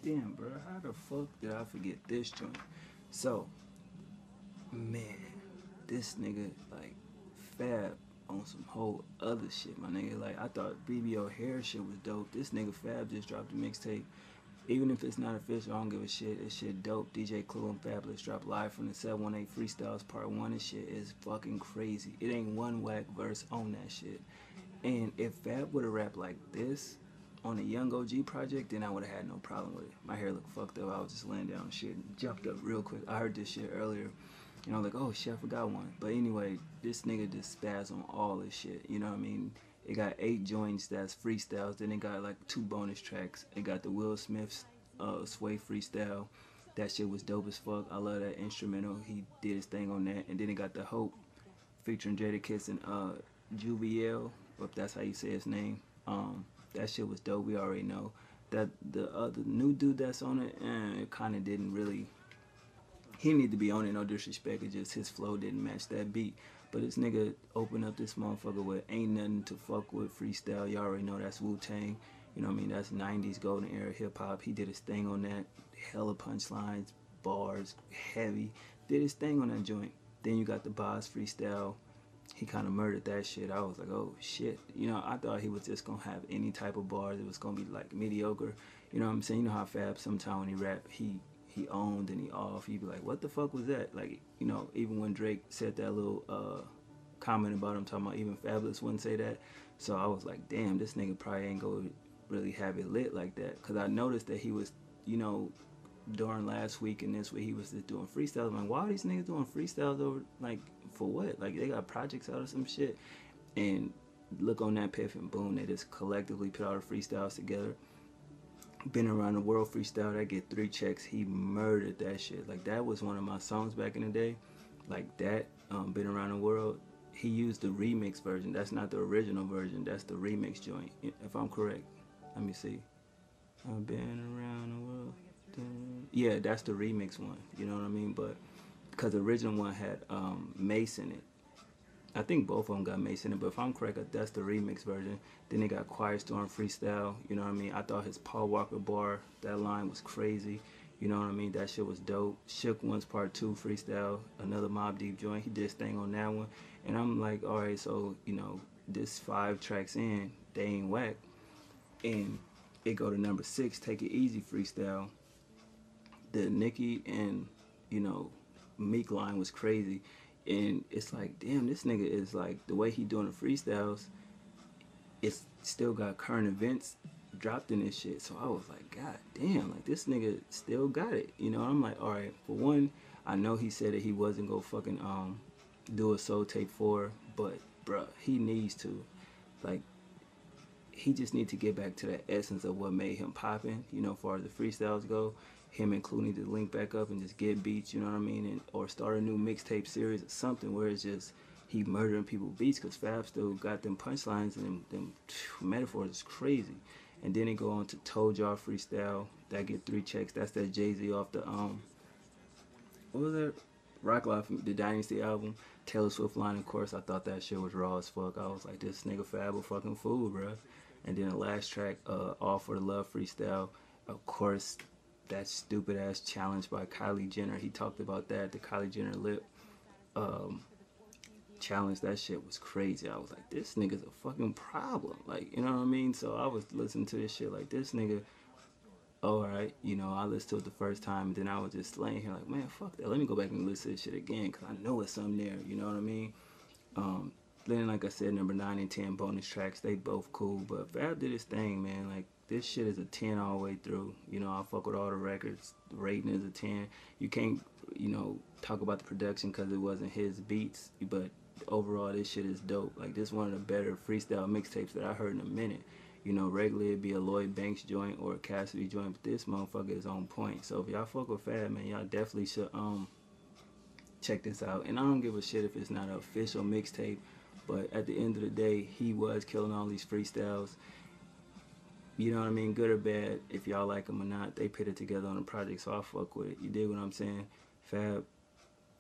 damn, bro, how the fuck did I forget this joint? So, man, this nigga, like, Fab on some whole other shit, my nigga. Like, I thought BBO hair shit was dope. This nigga Fab just dropped a mixtape. Even if it's not official, I don't give a shit. This shit dope. DJ Clue and Fabolous dropped live from the 718 Freestyles Part 1. This shit is fucking crazy. It ain't one whack verse on that shit. And if Fab would have rapped like this on a Young OG project, then I would have had no problem with it. My hair looked fucked up. I was just laying down and shit and jumped up real quick. I heard this shit earlier. You know, like, oh shit, I forgot one. But anyway, this nigga just spaz on all this shit. You know what I mean? It got 8 joints that's freestyles. Then it got like 2 bonus tracks. It got the Will Smith's Sway freestyle. That shit was dope as fuck. I love that instrumental. He did his thing on that. And then it got the Hope featuring Jadakiss and Juviel, if that's how you say his name. That shit was dope. We already know that the new dude that's on it, it kind of didn't really. He need to be on it. No disrespect. It just his flow didn't match that beat. But this nigga opened up this motherfucker with Ain't Nothing to Fuck With freestyle. Y'all already know that's Wu-Tang. You know what I mean? That's 90s golden era hip hop. He did his thing on that. Hella punchlines, bars, heavy. Did his thing on that joint. Then you got the Boss freestyle. He kind of murdered that shit. I was like, oh shit. You know, I thought he was just gonna have any type of bars. It was gonna be like mediocre. You know what I'm saying? You know how Fab sometimes when he rap, he owned and he off. He'd be like, what the fuck was that? Like, you know, even when Drake said that little comment about him talking about even Fabolous wouldn't say that. So I was like, damn, this nigga probably ain't gonna really have it lit like that. Cause I noticed that he was, you know, during last week and this week he was just doing freestyles. I'm like, why are these niggas doing freestyles over, like, for what? Like, they got projects out or some shit. And look on that piff and boom, they just collectively put all the freestyles together. Been Around the World freestyle, that get 3 checks. He murdered that shit. Like, that was one of my songs back in the day. Like that, Been Around the World. He used the remix version. That's not the original version. That's the remix joint, if I'm correct. Let me see. I've been around the world. Yeah, that's the remix one. You know what I mean? But because the original one had Mace in it. I think both of them got Mace in it, but if I'm correct, that's the remix version. Then they got Quiet Storm freestyle. You know what I mean? I thought his Paul Walker bar, that line was crazy. You know what I mean? That shit was dope. Shook One's Part 2 freestyle, another Mobb Deep joint. He did his thing on that one. And I'm like, all right, so, you know, this 5 tracks in, they ain't whack. And it go to number 6, Take It Easy freestyle. The Nicki and, you know, Meek line was crazy. And it's like, damn, this nigga is like, the way he doing the freestyles, it's still got current events dropped in this shit. So I was like, god damn, like, this nigga still got it. You know, I'm like, all right, for one, I know he said that he wasn't gonna fucking do a Soul Tape 4, but bruh, he needs to. Like, he just need to get back to the essence of what made him popping, you know, as far as the freestyles go. Him and Clue need to link back up and just get beats, you know what I mean, and or start a new mixtape series or something where it's just he murdering people beats, because Fab still got them punchlines and them metaphors is crazy. And then it go on to Told Y'all freestyle, that get 3 checks. That's that Jay-Z off the what was that? Rock Life, the Dynasty album. Taylor Swift line, of course. I thought that shit was raw as fuck. I was like, this nigga Fab a fucking fool, bro. And then the last track, All for the Love freestyle, of course. That stupid ass challenge by Kylie Jenner. He talked about that, the Kylie Jenner lip challenge. That shit was crazy. I was like, this nigga's a fucking problem. Like, you know what I mean? So I was listening to this shit like, this nigga, alright, you know, I listened to it the first time, and then I was just laying here like, man, fuck that. Let me go back and listen to this shit again, because I know it's something there, you know what I mean? Then, like I said, number 9 and 10 bonus tracks, they both cool, but Fab did his thing, man. Like, this shit is a 10 all the way through. You know, I fuck with all the records. The rating is a 10. You can't, you know, talk about the production because it wasn't his beats, but overall, this shit is dope. Like, this is one of the better freestyle mixtapes that I heard in a minute. You know, regularly it'd be a Lloyd Banks joint or a Cassidy joint, but this motherfucker is on point. So if y'all fuck with Fab, man, y'all definitely should check this out. And I don't give a shit if it's not an official mixtape, but at the end of the day, he was killing all these freestyles. You know what I mean? Good or bad, if y'all like him or not, they put it together on a project, so I fuck with it. You dig what I'm saying? Fab,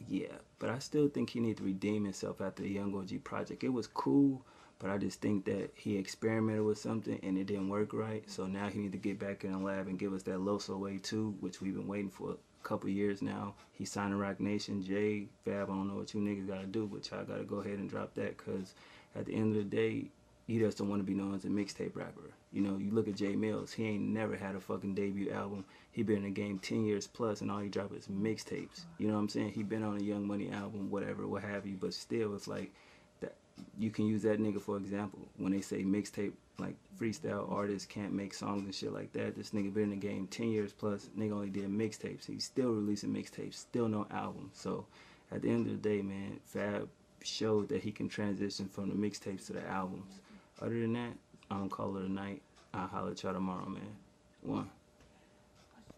yeah. But I still think he need to redeem himself after the Young OG project. It was cool, But I just think that he experimented with something and it didn't work right. So now he need to get back in the lab and give us that Loso Way 2, which we've been waiting for a couple years now. He signed to Rock Nation. Jay, Fab, I don't know what you niggas got to do, but y'all got to go ahead and drop that, because at the end of the day, you just don't want to be known as a mixtape rapper. You know, you look at Jay Mills, he ain't never had a fucking debut album. He been in the game 10 years plus, and all he drop is mixtapes. You know what I'm saying? He been on a Young Money album, whatever, what have you, but still, it's like, that you can use that nigga for example. When they say mixtape, like freestyle artists can't make songs and shit like that, this nigga been in the game 10 years plus, nigga only did mixtapes. He's still releasing mixtapes, still no album. So at the end of the day, man, Fab showed that he can transition from the mixtapes to the albums. Other than that, I'm gonna call it a night. I'll holler at y'all tomorrow, man. One.